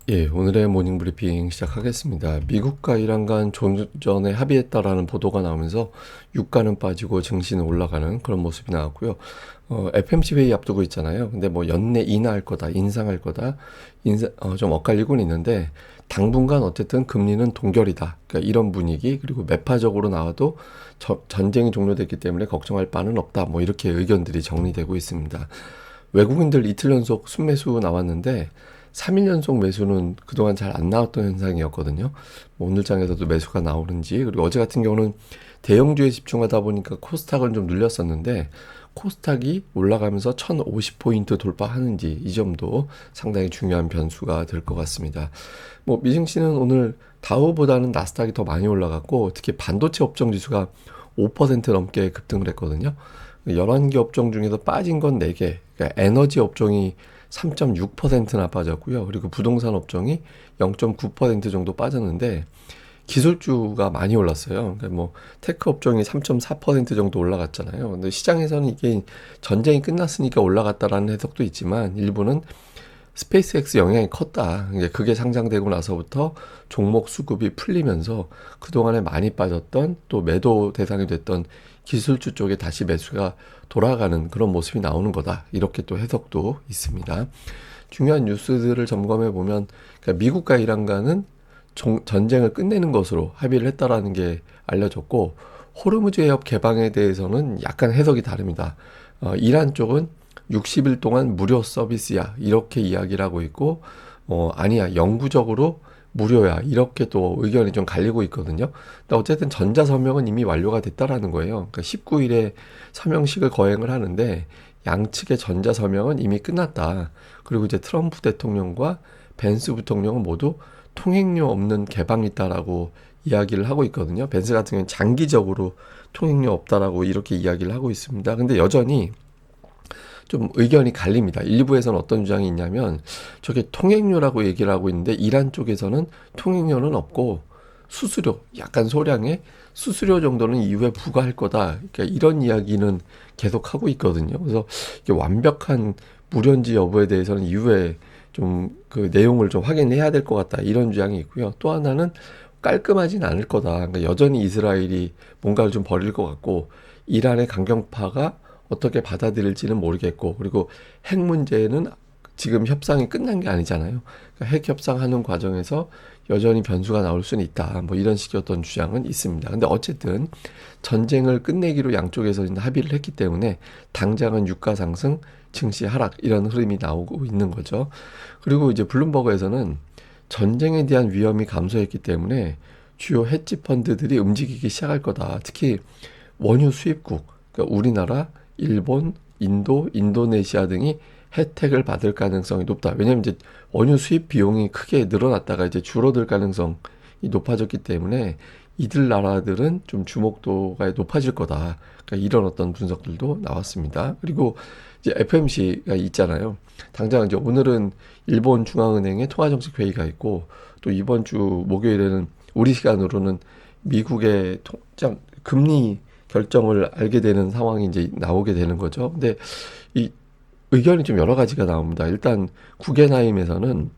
예, 오늘의 모닝 브리핑 시작하겠습니다. 미국과 이란 간 종전에 합의했다라는 보도가 나오면서 유가는 빠지고 증시는 올라가는 그런 모습이 나왔고요. FMC 회의 앞두고 있잖아요. 근데 뭐 연내 인하할 거다, 인상할 거다, 좀 엇갈리고는 있는데 당분간 어쨌든 금리는 동결이다. 그러니까 이런 분위기, 그리고 매파적으로 나와도 전쟁이 종료됐기 때문에 걱정할 바는 없다. 뭐 이렇게 의견들이 정리되고 있습니다. 외국인들 이틀 연속 순매수 나왔는데 3일 연속 매수는 그동안 잘 안 나왔던 현상이었거든요. 뭐 오늘 장에서도 매수가 나오는지, 그리고 어제 같은 경우는 대형주에 집중하다 보니까 코스닥은 좀 눌렸었는데 코스닥이 올라가면서 1050포인트 돌파하는지, 이 점도 상당히 중요한 변수가 될 것 같습니다. 뭐 미증시는 오늘 다우보다는 나스닥이 더 많이 올라갔고, 특히 반도체 업종 지수가 5% 넘게 급등을 했거든요. 11개 업종 중에서 빠진 건 4개. 그러니까 에너지 업종이 3.6%나 빠졌고요. 그리고 부동산 업종이 0.9% 정도 빠졌는데 기술주가 많이 올랐어요. 그러니까 뭐 테크 업종이 3.4% 정도 올라갔잖아요. 근데 시장에서는 이게 전쟁이 끝났으니까 올라갔다라는 해석도 있지만 일부는 스페이스X 영향이 컸다. 이제 그게 상장되고 나서부터 종목 수급이 풀리면서 그동안에 많이 빠졌던, 또 매도 대상이 됐던 기술주 쪽에 다시 매수가 돌아가는 그런 모습이 나오는 거다. 이렇게 또 해석도 있습니다. 중요한 뉴스들을 점검해 보면, 그러니까 미국과 이란과는 전쟁을 끝내는 것으로 합의를 했다라는 게 알려졌고, 호르무즈 해협 개방에 대해서는 약간 해석이 다릅니다. 이란 쪽은 60일 동안 무료 서비스야, 이렇게 이야기를 하고 있고, 아니야, 영구적으로 무료야, 이렇게 또 의견이 좀 갈리고 있거든요. 근데 어쨌든 전자서명은 이미 완료가 됐다라는 거예요. 그러니까 19일에 서명식을 거행을 하는데 양측의 전자서명은 이미 끝났다. 그리고 이제 트럼프 대통령과 벤스 부통령은 모두 통행료 없는 개방이 있다라고 이야기를 하고 있거든요. 벤스 같은 경우는 장기적으로 통행료 없다라고 이렇게 이야기를 하고 있습니다. 근데 여전히 좀 의견이 갈립니다. 일부에서는 어떤 주장이 있냐면 저게 통행료라고 얘기를 하고 있는데 이란 쪽에서는 통행료는 없고 수수료, 약간 소량의 수수료 정도는 이후에 부과할 거다. 그러니까 이런 이야기는 계속 하고 있거든요. 그래서 이게 완벽한 무료인지 여부에 대해서는 이후에 좀 그 내용을 좀 확인해야 될 것 같다. 이런 주장이 있고요. 또 하나는 깔끔하진 않을 거다. 그러니까 여전히 이스라엘이 뭔가를 좀 벌일 것 같고 이란의 강경파가 어떻게 받아들일지는 모르겠고, 그리고 핵 문제는 지금 협상이 끝난 게 아니잖아요. 그러니까 핵 협상하는 과정에서 여전히 변수가 나올 수는 있다. 뭐 이런 식의 어떤 주장은 있습니다. 근데 어쨌든 전쟁을 끝내기로 양쪽에서 이제 합의를 했기 때문에 당장은 유가 상승, 증시 하락, 이런 흐름이 나오고 있는 거죠. 그리고 이제 블룸버그에서는 전쟁에 대한 위험이 감소했기 때문에 주요 헤지 펀드들이 움직이기 시작할 거다. 특히 원유 수입국, 그러니까 우리나라, 일본, 인도, 인도네시아 등이 혜택을 받을 가능성이 높다. 왜냐하면 이제 원유 수입 비용이 크게 늘어났다가 이제 줄어들 가능성이 높아졌기 때문에 이들 나라들은 좀 주목도가 높아질 거다. 그러니까 이런 어떤 분석들도 나왔습니다. 그리고 이제 FMC가 있잖아요. 당장 이제 오늘은 일본 중앙은행의 통화정책 회의가 있고, 또 이번 주 목요일에는 우리 시간으로는 미국의 금리 결정을 알게 되는 상황이 이제 나오게 되는 거죠. 근데 이 의견이 좀 여러 가지가 나옵니다. 일단 구겐하임에서는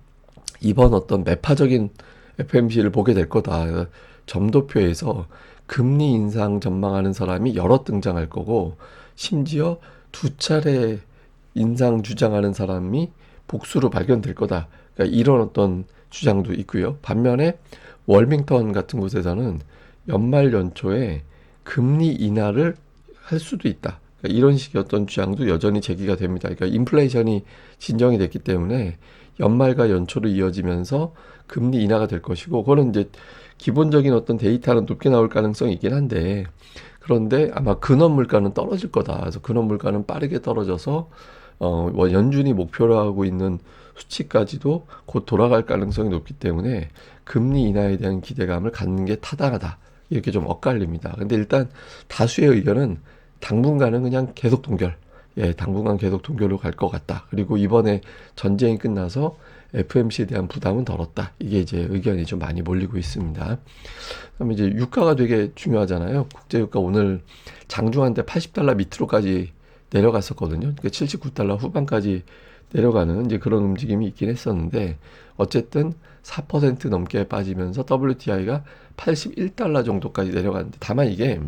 이번 어떤 매파적인 FMC를 보게 될 거다. 점도표에서 금리 인상 전망하는 사람이 여럿 등장할 거고, 심지어 두 차례 인상 주장하는 사람이 복수로 발견될 거다. 그러니까 이런 어떤 주장도 있고요. 반면에 월밍턴 같은 곳에서는 연말 연초에 금리 인하를 할 수도 있다. 그러니까 이런 식의 어떤 주장도 여전히 제기가 됩니다. 그러니까 인플레이션이 진정이 됐기 때문에 연말과 연초로 이어지면서 금리 인하가 될 것이고, 그거는 이제 기본적인 어떤 데이터는 높게 나올 가능성이 있긴 한데, 그런데 아마 근원 물가는 떨어질 거다. 그래서 근원 물가는 빠르게 떨어져서 뭐 연준이 목표로 하고 있는 수치까지도 곧 돌아갈 가능성이 높기 때문에 금리 인하에 대한 기대감을 갖는 게 타당하다. 이렇게 좀 엇갈립니다. 근데 일단 다수의 의견은 당분간은 그냥 계속 동결. 예, 당분간 계속 동결로 갈 것 같다. 그리고 이번에 전쟁이 끝나서 FMC에 대한 부담은 덜었다. 이게 이제 의견이 좀 많이 몰리고 있습니다. 그다음에 이제 유가가 되게 중요하잖아요. 국제유가 오늘 장중한 때 $80 밑으로까지 내려갔었거든요. 그러니까 $79 후반까지 내려가는 이제 그런 움직임이 있긴 했었는데 어쨌든 4% 넘게 빠지면서 WTI가 81달러 정도까지 내려갔는데 다만 이게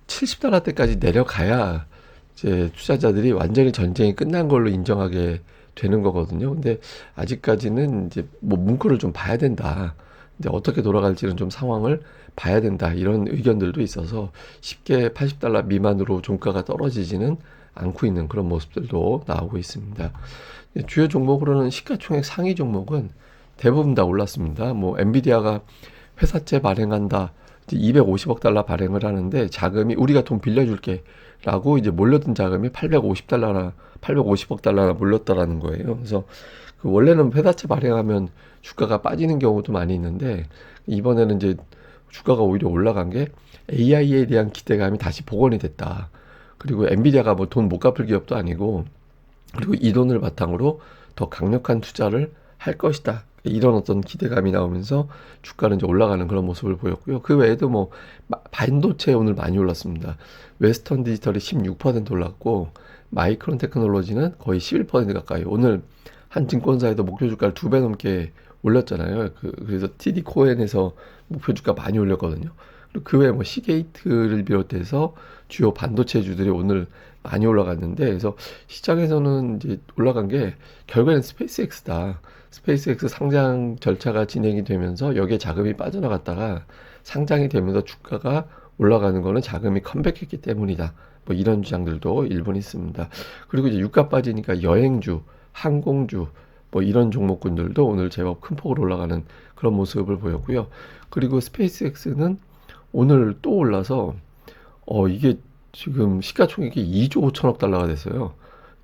70달러대까지 내려가야 이제 투자자들이 완전히 전쟁이 끝난 걸로 인정하게 되는 거거든요. 근데 아직까지는 이제 뭐 문구를 좀 봐야 된다. 이제 어떻게 돌아갈지는 좀 상황을 봐야 된다. 이런 의견들도 있어서 쉽게 80달러 미만으로 종가가 떨어지지는 않고 있는 그런 모습들도 나오고 있습니다. 주요 종목으로는 시가총액 상위 종목은 대부분 다 올랐습니다. 뭐 엔비디아가 회사채 발행한다. 이제 250억 달러 발행을 하는데 자금이 우리가 돈 빌려줄게 라고 이제 몰려든 자금이 850억 달러나 몰렸다라는 거예요. 그래서 그 원래는 회사채 발행하면 주가가 빠지는 경우도 많이 있는데 이번에는 이제 주가가 오히려 올라간 게 AI에 대한 기대감이 다시 복원이 됐다. 그리고 엔비디아가 뭐 돈 못 갚을 기업도 아니고 그리고 이 돈을 바탕으로 더 강력한 투자를 할 것이다. 이런 어떤 기대감이 나오면서 주가는 이제 올라가는 그런 모습을 보였고요. 그 외에도 뭐 반도체 오늘 많이 올랐습니다. 웨스턴 디지털이 16% 올랐고 마이크론 테크놀로지는 거의 11% 가까이. 오늘 한 증권사에도 목표 주가를 2배 넘게 올렸잖아요. 그래서 TD 코엔에서 목표 주가 많이 올렸거든요. 그리고 그 외에 뭐 시게이트를 비롯해서 주요 반도체주들이 오늘 많이 올라갔는데, 그래서 시장에서는 이제 올라간 게 결국에는 스페이스X다. 스페이스X 상장 절차가 진행이 되면서 여기에 자금이 빠져나갔다가 상장이 되면서 주가가 올라가는 거는 자금이 컴백했기 때문이다. 뭐 이런 주장들도 일부 있습니다. 그리고 이제 유가 빠지니까 여행주, 항공주, 뭐 이런 종목군들도 오늘 제법 큰 폭으로 올라가는 그런 모습을 보였고요. 그리고 스페이스X는 오늘 또 올라서 이게 지금 시가총액이 2조 5천억 달러가 됐어요.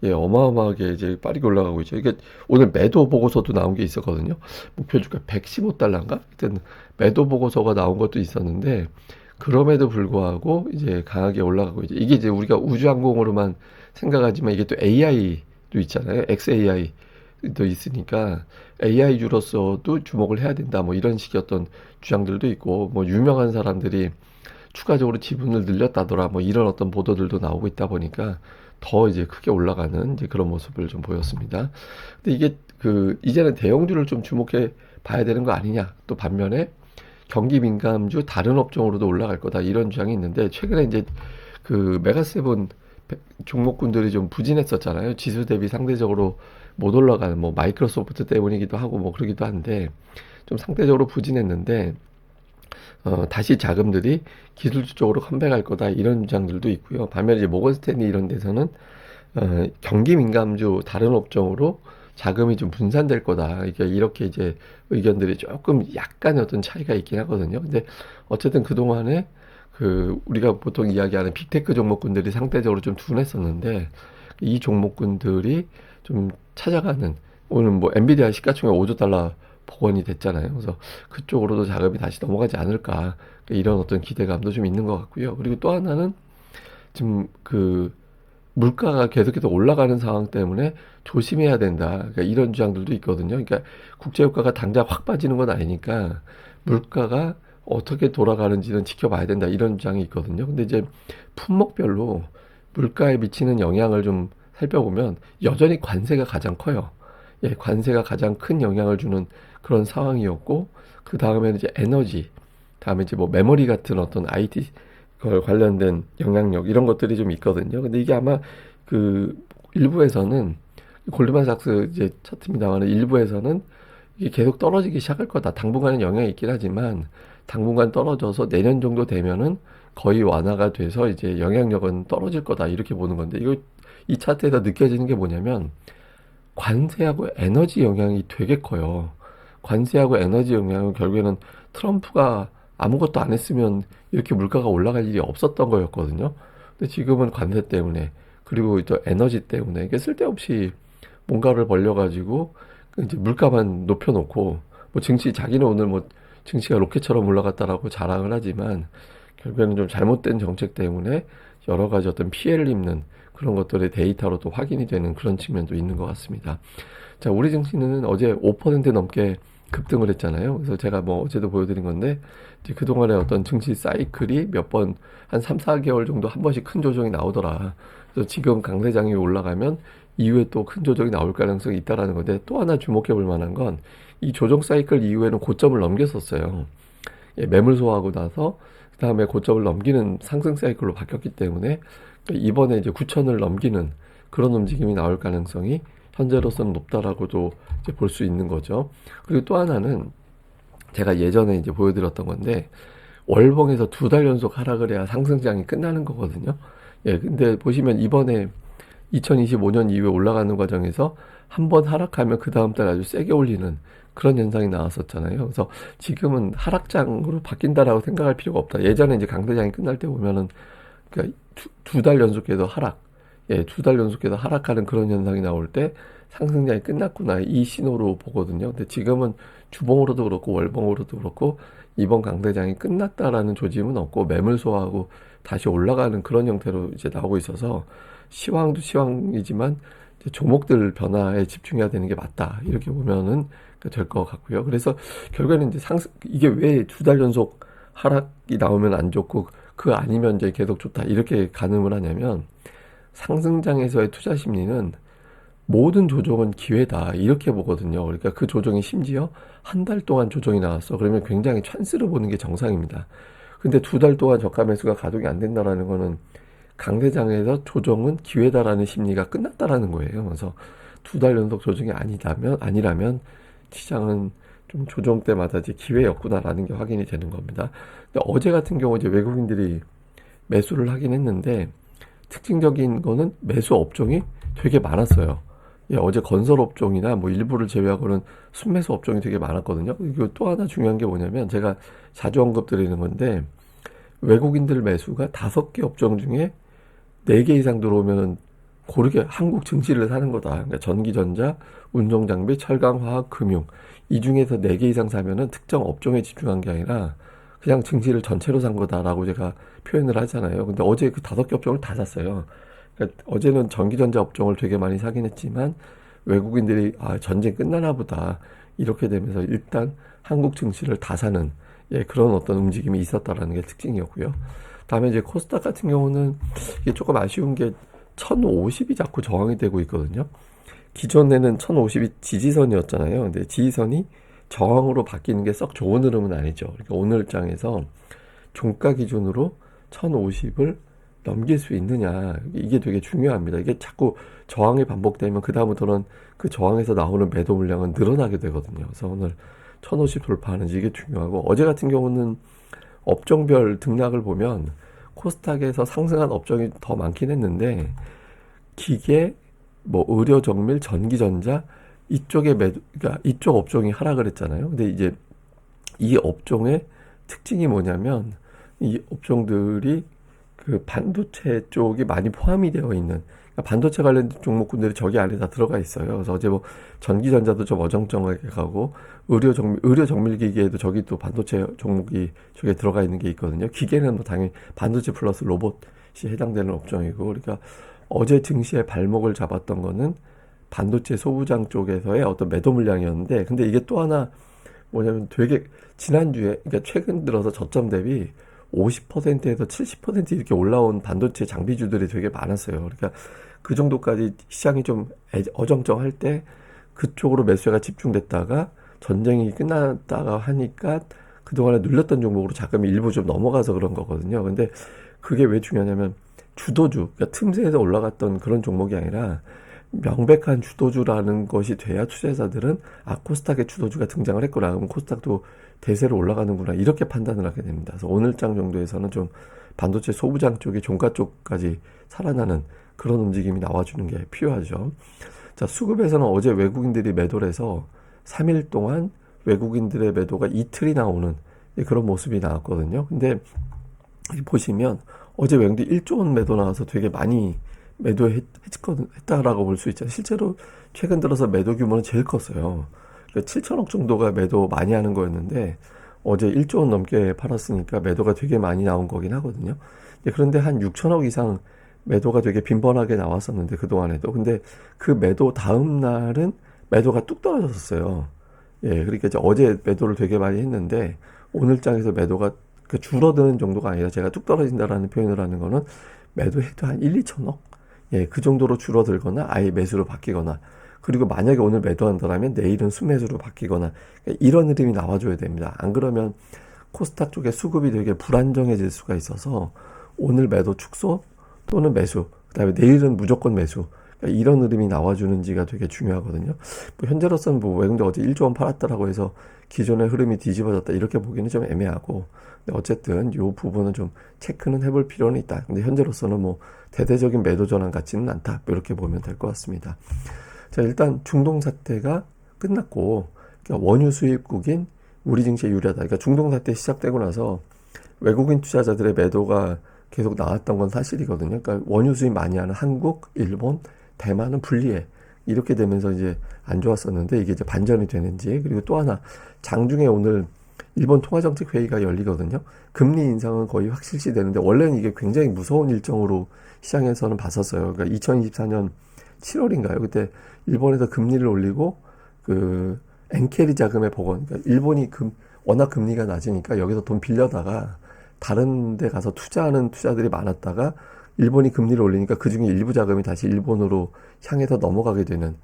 예, 어마어마하게 이제 빠르게 올라가고 있죠. 이게 오늘 매도 보고서도 나온 게 있었거든요. 목표 주가 115달러인가? 하여튼 매도 보고서가 나온 것도 있었는데 그럼에도 불구하고 이제 강하게 올라가고 있죠. 이게 이제 우리가 우주항공으로만 생각하지만 이게 또 AI도 있잖아요. XAI도 있으니까 AI주로서도 주목을 해야 된다. 뭐 이런 식의 어떤 주장들도 있고 뭐 유명한 사람들이 추가적으로 지분을 늘렸다더라. 뭐 이런 어떤 보도들도 나오고 있다 보니까 더 이제 크게 올라가는 이제 그런 모습을 좀 보였습니다. 근데 이게 이제는 대형주를 좀 주목해 봐야 되는 거 아니냐. 또 반면에 경기 민감주 다른 업종으로도 올라갈 거다. 이런 주장이 있는데 최근에 이제 메가세븐 종목군들이 좀 부진했었잖아요. 지수 대비 상대적으로 못 올라가는 뭐 마이크로소프트 때문이기도 하고 뭐 그러기도 한데 좀 상대적으로 부진했는데 다시 자금들이 기술주 쪽으로 컴백할 거다 이런 주장들도 있고요. 반면에 이제 모건 스탠리 이런 데서는 경기 민감주 다른 업종으로 자금이 좀 분산될 거다. 그러니까 이렇게 이제 의견들이 조금 약간의 어떤 차이가 있긴 하거든요. 근데 어쨌든 그동안에 우리가 보통 이야기하는 빅테크 종목군들이 상대적으로 좀 둔했었는데 이 종목군들이 좀 찾아가는 오늘 뭐 엔비디아 시가총액 5조 달러 복원이 됐잖아요. 그래서 그쪽으로도 자금이 다시 넘어가지 않을까 이런 어떤 기대감도 좀 있는 것 같고요. 그리고 또 하나는 지금 물가가 계속해서 올라가는 상황 때문에 조심해야 된다. 그러니까 이런 주장들도 있거든요. 그러니까 국제유가가 당장 확 빠지는 건 아니니까 물가가 어떻게 돌아가는지는 지켜봐야 된다. 이런 주장이 있거든요. 근데 이제 품목별로 물가에 미치는 영향을 좀 살펴보면 여전히 관세가 가장 커요. 예, 관세가 가장 큰 영향을 주는 그런 상황이었고, 그 다음에는 이제 에너지, 다음에 이제 뭐 메모리 같은 어떤 IT 관련된 영향력 이런 것들이 좀 있거든요. 근데 이게 아마 일부에서는 골드만삭스 이제 차트입니다만 일부에서는 이게 계속 떨어지기 시작할 거다. 당분간은 영향이 있긴 하지만 당분간 떨어져서 내년 정도 되면은 거의 완화가 돼서 이제 영향력은 떨어질 거다 이렇게 보는 건데 이 차트에서 느껴지는 게 뭐냐면 관세하고 에너지 영향이 되게 커요. 관세하고 에너지 영향은 결국에는 트럼프가 아무것도 안 했으면 이렇게 물가가 올라갈 일이 없었던 거였거든요. 근데 지금은 관세 때문에 그리고 또 에너지 때문에 이게 쓸데없이 뭔가를 벌려가지고 이제 물가만 높여놓고 뭐 자기는 오늘 뭐 증시가 로켓처럼 올라갔다라고 자랑을 하지만 결국에는 좀 잘못된 정책 때문에 여러 가지 어떤 피해를 입는 그런 것들의 데이터로도 확인이 되는 그런 측면도 있는 것 같습니다. 자, 우리 증시는 어제 5% 넘게 급등을 했잖아요. 그래서 제가 뭐 어제도 보여드린 건데 이제 그동안의 어떤 증시 사이클이 한 3, 4개월 정도 한 번씩 큰 조정이 나오더라. 그래서 지금 강세장이 올라가면 이후에 또 큰 조정이 나올 가능성이 있다라는 건데, 또 하나 주목해 볼 만한 건 이 조정 사이클 이후에는 고점을 넘겼었어요. 예, 매물 소화하고 나서 그 다음에 고점을 넘기는 상승 사이클로 바뀌었기 때문에 이번에 이제 9천을 넘기는 그런 움직임이 나올 가능성이 현재로서는 높다라고도 이제 볼 수 있는 거죠. 그리고 또 하나는 제가 예전에 이제 보여드렸던 건데, 월봉에서 2달 연속 하락을 해야 상승장이 끝나는 거거든요. 예, 근데 보시면 이번에 2025년 이후에 올라가는 과정에서 한 번 하락하면 그 다음 달 아주 세게 올리는 그런 현상이 나왔었잖아요. 그래서 지금은 하락장으로 바뀐다라고 생각할 필요가 없다. 예전에 이제 강세장이 끝날 때 보면은 그러니까 2달 연속해서 하락, 예, 2달 연속해서 하락하는 그런 현상이 나올 때 상승장이 끝났구나, 이 신호로 보거든요. 근데 지금은 주봉으로도 그렇고 월봉으로도 그렇고 이번 강세장이 끝났다라는 조짐은 없고 매물 소화하고 다시 올라가는 그런 형태로 이제 나오고 있어서 시황도 시황이지만 이제 종목들 변화에 집중해야 되는 게 맞다, 이렇게 보면은 될 것 같고요. 그래서 결국에는 이제 이게 왜 2달 연속 하락이 나오면 안 좋고 그 아니면 이제 계속 좋다, 이렇게 가늠을 하냐면, 상승장에서의 투자 심리는 모든 조정은 기회다, 이렇게 보거든요. 그러니까 그 조정이 심지어 한 달 동안 조정이 나왔어. 그러면 굉장히 찬스를 보는 게 정상입니다. 근데 2달 동안 저가 매수가 가동이 안 된다라는 거는 강세장에서 조정은 기회다라는 심리가 끝났다라는 거예요. 그래서 2달 연속 조정이 아니라면 시장은 좀 조정 때마다 이제 기회였구나라는 게 확인이 되는 겁니다. 근데 어제 같은 경우 이제 외국인들이 매수를 하긴 했는데, 특징적인 거는 매수 업종이 되게 많았어요. 예, 어제 건설 업종이나 뭐 일부를 제외하고는 순매수 업종이 되게 많았거든요. 그리고 또 하나 중요한 게 뭐냐면, 제가 자주 언급드리는 건데, 외국인들 매수가 5개 업종 중에 4개 이상 들어오면 고르게 한국 증시를 사는 거다. 그러니까 전기전자, 운송장비, 철강화학, 금융, 이 중에서 4개 이상 사면은 특정 업종에 집중한 게 아니라 그냥 증시를 전체로 산 거다라고 제가 표현을 하잖아요. 근데 어제 그 5개 업종을 다 샀어요. 그러니까 어제는 전기전자 업종을 되게 많이 사긴 했지만 외국인들이 전쟁 끝나나 보다, 이렇게 되면서 일단 한국 증시를 다 사는, 예, 그런 어떤 움직임이 있었다라는 게 특징이었고요. 다음에 이제 코스닥 같은 경우는 이게 조금 아쉬운 게 1050이 자꾸 저항이 되고 있거든요. 기존에는 1050이 지지선이었잖아요. 근데 지지선이 저항으로 바뀌는 게 썩 좋은 흐름은 아니죠. 그러니까 오늘 장에서 종가 기준으로 1050을 넘길 수 있느냐, 이게 되게 중요합니다. 이게 자꾸 저항이 반복되면 그 다음부터는 그 저항에서 나오는 매도 물량은 늘어나게 되거든요. 그래서 오늘 1050 돌파하는지 이게 중요하고, 어제 같은 경우는 업종별 등락을 보면 코스닥에서 상승한 업종이 더 많긴 했는데, 기계, 뭐 의료 정밀, 전기전자, 이쪽에 그러니까 이쪽 업종이 하락을 했잖아요. 근데 이제 이 업종의 특징이 뭐냐면, 이 업종들이 그 반도체 쪽이 많이 포함이 되어 있는, 그러니까 반도체 관련 종목군들이 저기 안에 다 들어가 있어요. 그래서 어제 뭐 전기전자도 좀 어정쩡하게 가고, 의료 정밀 기계에도 저기 또 반도체 종목이 저게 들어가 있는 게 있거든요. 기계는 뭐 당연히 반도체 플러스 로봇이 해당되는 업종이고, 그러니까 어제 증시의 발목을 잡았던 거는 반도체 소부장 쪽에서의 어떤 매도 물량이었는데, 근데 이게 또 하나 뭐냐면, 되게 지난주에, 그러니까 최근 들어서 저점 대비 50%에서 70% 이렇게 올라온 반도체 장비주들이 되게 많았어요. 그러니까 그 정도까지 시장이 좀 어정쩡할 때 그쪽으로 매수가 집중됐다가 전쟁이 끝났다가 하니까 그동안에 눌렸던 종목으로 자금이 일부 좀 넘어가서 그런 거거든요. 근데 그게 왜 중요하냐면, 주도주, 그러니까 틈새에서 올라갔던 그런 종목이 아니라 명백한 주도주라는 것이 돼야 투자자들은 코스닥의 주도주가 등장을 했구나, 그럼 코스닥도 대세로 올라가는구나, 이렇게 판단을 하게 됩니다. 그래서 오늘 장 정도에서는 좀 반도체 소부장 쪽이 종가 쪽까지 살아나는 그런 움직임이 나와주는 게 필요하죠. 자, 수급에서는 어제 외국인들이 매도를 해서 3일 동안 외국인들의 매도가 이틀이 나오는 그런 모습이 나왔거든요. 근데 보시면 어제 외국인들이 1조 원 매도 나와서 되게 많이 매도했다라고 볼 수 있죠. 실제로 최근 들어서 매도 규모는 제일 컸어요. 그러니까 7천억 정도가 매도 많이 하는 거였는데 어제 1조 원 넘게 팔았으니까 매도가 되게 많이 나온 거긴 하거든요. 그런데 한 6천억 이상 매도가 되게 빈번하게 나왔었는데, 그동안에도. 근데 그 매도 다음 날은 매도가 뚝 떨어졌었어요. 예, 그러니까 이제 어제 매도를 되게 많이 했는데 오늘 장에서 매도가 줄어드는 정도가 아니라, 제가 뚝 떨어진다라는 표현을 하는 거는 매도해도 한 1, 2천억? 예, 그 정도로 줄어들거나 아예 매수로 바뀌거나, 그리고 만약에 오늘 매도한다면 내일은 순매수로 바뀌거나, 그러니까 이런 흐름이 나와줘야 됩니다. 안 그러면 코스닥 쪽에 수급이 되게 불안정해질 수가 있어서 오늘 매도 축소 또는 매수, 그다음에 내일은 무조건 매수, 그러니까 이런 흐름이 나와주는지가 되게 중요하거든요. 뭐 현재로서는 뭐 외국인들 어제 1조 원 팔았다라고 해서 기존의 흐름이 뒤집어졌다 이렇게 보기는 좀 애매하고, 근데 어쨌든 이 부분은 좀 체크는 해볼 필요는 있다. 근데 현재로서는 뭐 대대적인 매도 전환 같지는 않다, 뭐 이렇게 보면 될 것 같습니다. 자, 일단 중동 사태가 끝났고, 그러니까 원유 수입국인 우리 증시에 유리하다. 그러니까 중동 사태 시작되고 나서 외국인 투자자들의 매도가 계속 나왔던 건 사실이거든요. 그러니까 원유 수입 많이 하는 한국, 일본, 대만은 불리해. 이렇게 되면서 이제 안 좋았었는데 이게 이제 반전이 되는지. 그리고 또 하나, 장중에 오늘 일본 통화정책 회의가 열리거든요. 금리 인상은 거의 확실시 되는데 원래는 이게 굉장히 무서운 일정으로 시장에서는 봤었어요. 그러니까 2024년 7월인가요? 그때 일본에서 금리를 올리고 그 엔캐리 자금의 복원. 그러니까 일본이 워낙 금리가 낮으니까 여기서 돈 빌려다가 다른 데 가서 투자하는 투자들이 많았다가 일본이 금리를 올리니까 그중에 일부 자금이 다시 일본으로 향해서 넘어가게 되는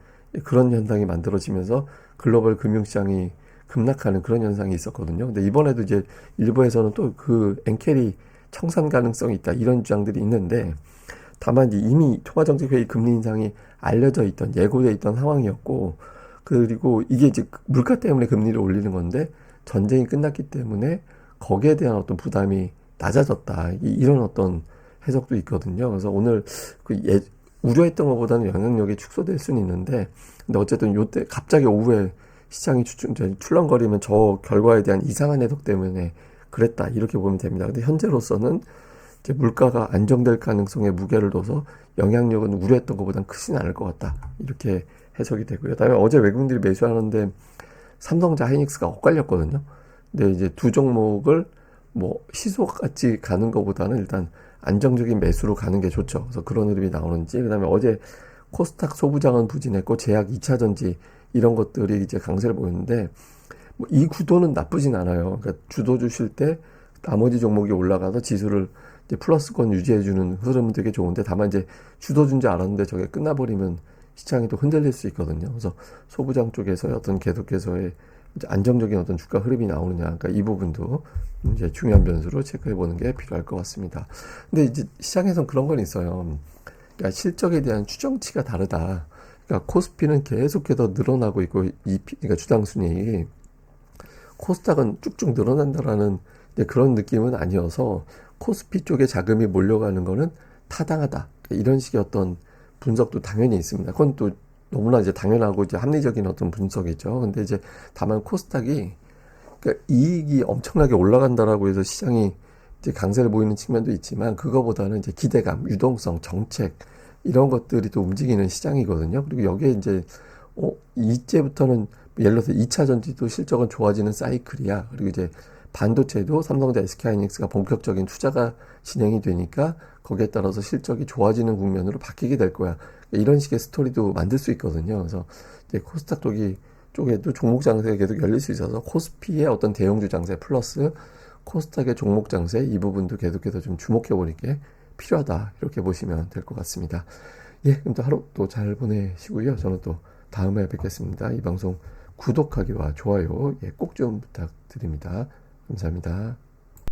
그런 현상이 만들어지면서 글로벌 금융시장이 급락하는 그런 현상이 있었거든요. 근데 이번에도 이제 일부에서는 또 그 엔캐리 청산 가능성이 있다, 이런 주장들이 있는데, 다만 이미 통화정책회의 금리 인상이 알려져 있던, 예고돼 있던 상황이었고, 그리고 이게 이제 물가 때문에 금리를 올리는 건데 전쟁이 끝났기 때문에 거기에 대한 어떤 부담이 낮아졌다, 이런 어떤 해석도 있거든요. 그래서 오늘 우려했던 것보다는 영향력이 축소될 수는 있는데, 근데 어쨌든 요때 갑자기 오후에 시장이 출렁거리면 저 결과에 대한 이상한 해석 때문에 그랬다, 이렇게 보면 됩니다. 근데 현재로서는 이제 물가가 안정될 가능성에 무게를 둬서 영향력은 우려했던 것보다는 크진 않을 것 같다, 이렇게 해석이 되고요. 그다음에 어제 외국인들이 매수하는데 삼성자 하이닉스가 엇갈렸거든요. 근데 이제 두 종목을 뭐 시소같이 가는 것보다는 일단 안정적인 매수로 가는 게 좋죠. 그래서 그런 흐름이 나오는지, 그다음에 어제 코스닥 소부장은 부진했고 제약 2차전지 이런 것들이 이제 강세를 보였는데, 뭐 이 구도는 나쁘진 않아요. 그러니까 주도 주실 때 나머지 종목이 올라가서 지수를 이제 플러스권 유지해주는 흐름은 되게 좋은데, 다만 이제 주도 준 줄 알았는데 저게 끝나버리면 시장이 또 흔들릴 수 있거든요. 그래서 소부장 쪽에서의 어떤 계속해서의 안정적인 어떤 주가 흐름이 나오느냐, 그러니까 이 부분도 이제 중요한 변수로 체크해 보는 게 필요할 것 같습니다. 근데 이제 시장에선 그런 건 있어요. 그러니까 실적에 대한 추정치가 다르다. 그러니까 코스피는 계속해서 늘어나고 있고, 그러니까 주당 순이익이, 코스닥은 쭉쭉 늘어난다라는 그런 느낌은 아니어서 코스피 쪽에 자금이 몰려가는 거는 타당하다, 이런 식의 어떤 분석도 당연히 있습니다. 그건 또 너무나 이제 당연하고 이제 합리적인 어떤 분석이죠. 근데 이제 다만 코스닥이, 그러니까 이익이 엄청나게 올라간다라고 해서 시장이 이제 강세를 보이는 측면도 있지만, 그거보다는 이제 기대감, 유동성, 정책 이런 것들이 또 움직이는 시장이거든요. 그리고 여기에 이제 이제부터는 예를 들어서 2차 전지도 실적은 좋아지는 사이클이야. 그리고 이제 반도체도 삼성과 SK하이닉스가 본격적인 투자가 진행이 되니까 거기에 따라서 실적이 좋아지는 국면으로 바뀌게 될 거야. 이런 식의 스토리도 만들 수 있거든요. 그래서 이제 코스닥 쪽에도 종목 장세가 계속 열릴 수 있어서 코스피의 어떤 대형주 장세 플러스 코스닥의 종목 장세, 이 부분도 계속해서 좀 주목해 보는 게 필요하다, 이렇게 보시면 될 것 같습니다. 예, 그럼 또 하루 또 잘 보내시고요. 저는 또 다음에 뵙겠습니다. 이 방송 구독하기와 좋아요, 예, 꼭 좀 부탁드립니다. 감사합니다.